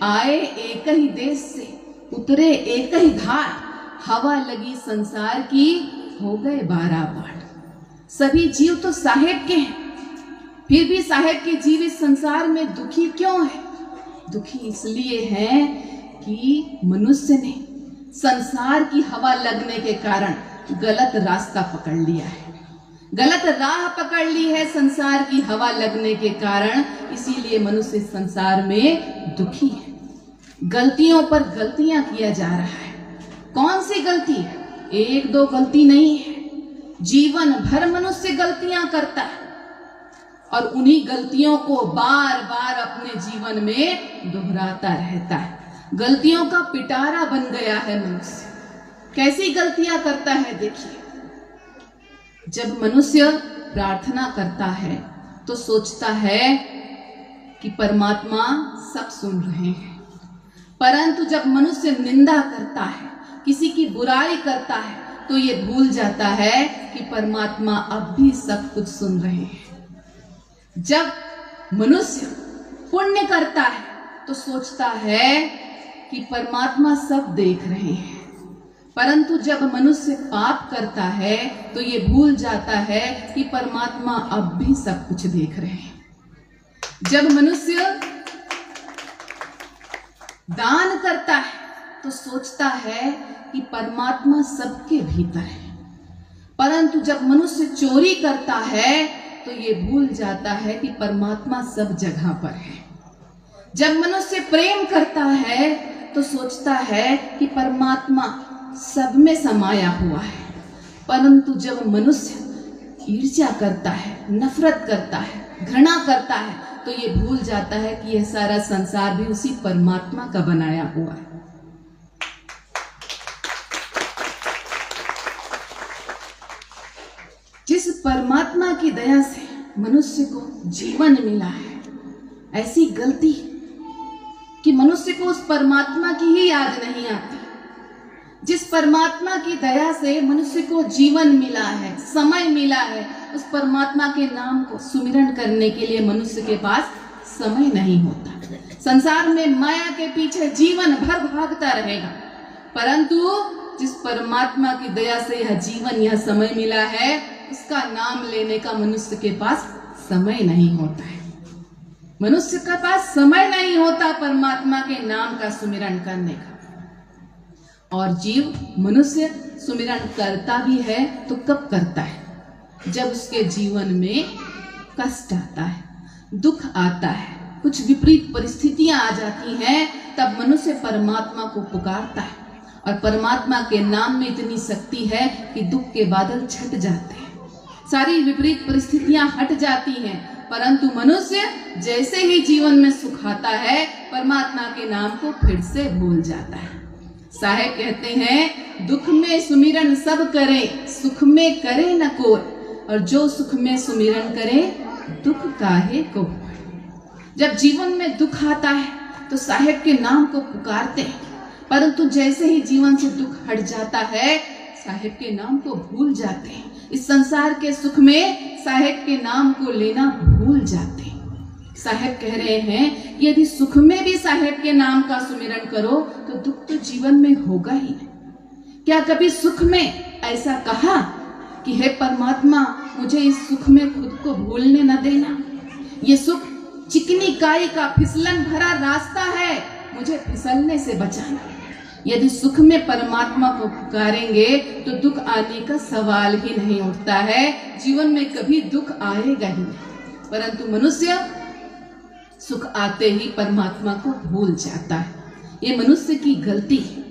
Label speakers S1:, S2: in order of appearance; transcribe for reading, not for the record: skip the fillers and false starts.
S1: आए एक ही देश से, उतरे एक ही घाट, हवा लगी संसार की, हो गए 12 बाट। सभी जीव तो साहेब के हैं, फिर भी साहेब के जीव इस संसार में दुखी क्यों है? दुखी इसलिए है कि मनुष्य ने संसार की हवा लगने के कारण गलत रास्ता पकड़ लिया है, गलत राह पकड़ ली है संसार की हवा लगने के कारण। इसीलिए मनुष्य संसार में दुखी है। गलतियों पर गलतियां किया जा रहा है। कौन सी गलती है? एक दो गलती नहीं है, जीवन भर मनुष्य गलतियां करता है और उन्हीं गलतियों को बार बार अपने जीवन में दोहराता रहता है। गलतियों का पिटारा बन गया है मनुष्य। कैसी गलतियां करता है देखिए। जब मनुष्य प्रार्थना करता है तो सोचता है कि परमात्मा सब सुन रहे हैं, परंतु जब मनुष्य निंदा करता है, किसी की बुराई करता है, तो ये भूल जाता है कि परमात्मा अब भी सब कुछ सुन रहे हैं। जब मनुष्य पुण्य करता है तो सोचता है कि परमात्मा सब देख रहे हैं, परंतु जब मनुष्य पाप करता है तो ये भूल जाता है कि परमात्मा अब भी सब कुछ देख रहे हैं। जब मनुष्य दान करता है तो सोचता है कि परमात्मा सबके भीतर है, परंतु जब मनुष्य चोरी करता है तो ये भूल जाता है कि परमात्मा सब जगह पर है। जब मनुष्य प्रेम करता है तो सोचता है कि परमात्मा सब में समाया हुआ है, परंतु जब मनुष्य ईर्ष्या करता है, नफरत करता है, घृणा करता है, तो ये भूल जाता है कि यह सारा संसार भी उसी परमात्मा का बनाया हुआ है। जिस परमात्मा की दया से मनुष्य को जीवन मिला है, ऐसी गलती कि मनुष्य को उस परमात्मा की ही याद नहीं आती। जिस परमात्मा की दया से मनुष्य को जीवन मिला है, समय मिला है, उस परमात्मा के नाम को सुमिरन करने के लिए मनुष्य के पास समय नहीं होता। संसार में माया के पीछे जीवन भर भागता रहेगा, परंतु जिस परमात्मा की दया से यह जीवन, यह समय मिला है, उसका नाम लेने का मनुष्य के पास समय नहीं होता है। मनुष्य के पास समय नहीं होता परमात्मा के नाम का सुमिरन करने का। और जीव मनुष्य सुमिरन करता भी है तो कब करता है? जब उसके जीवन में कष्ट आता है, दुख आता है, कुछ विपरीत परिस्थितियां आ जाती हैं, तब मनुष्य परमात्मा को पुकारता है। और परमात्मा के नाम में इतनी शक्ति है कि दुख के बादल छट जाते हैं, सारी विपरीत परिस्थितियां हट जाती हैं, परंतु मनुष्य जैसे ही जीवन में सुख आता है, परमात्मा के नाम को फिर से भूल जाता है। साहेब कहते हैं, दुख में सुमिरन सब करे, सुख में करे न कोई, और जो सुख में सुमिरन करे, दुख काहे को। जब जीवन में दुख आता है तो साहेब के नाम को पुकारते हैं, परंतु जैसे ही जीवन से दुख हट जाता है, साहेब के नाम को भूल जाते हैं। इस संसार के सुख में साहेब के नाम को लेना भूल जाते हैं। साहेब कह रहे हैं, यदि सुख में भी साहेब के नाम का सुमिरन करो तो दुख तो जीवन में होगा ही नहीं। क्या कभी सुख में ऐसा कहा कि हे परमात्मा, मुझे इस सुख में खुद को भूलने न देना, ये सुख चिकनी काई का फिसलन भरा रास्ता है, मुझे फिसलने से बचाना। यदि सुख में परमात्मा को पुकारेंगे तो दुख आने का सवाल ही नहीं उठता है। जीवन में कभी दुख आएगा ही नहीं, परंतु मनुष्य सुख आते ही परमात्मा को भूल जाता है। ये मनुष्य की गलती है।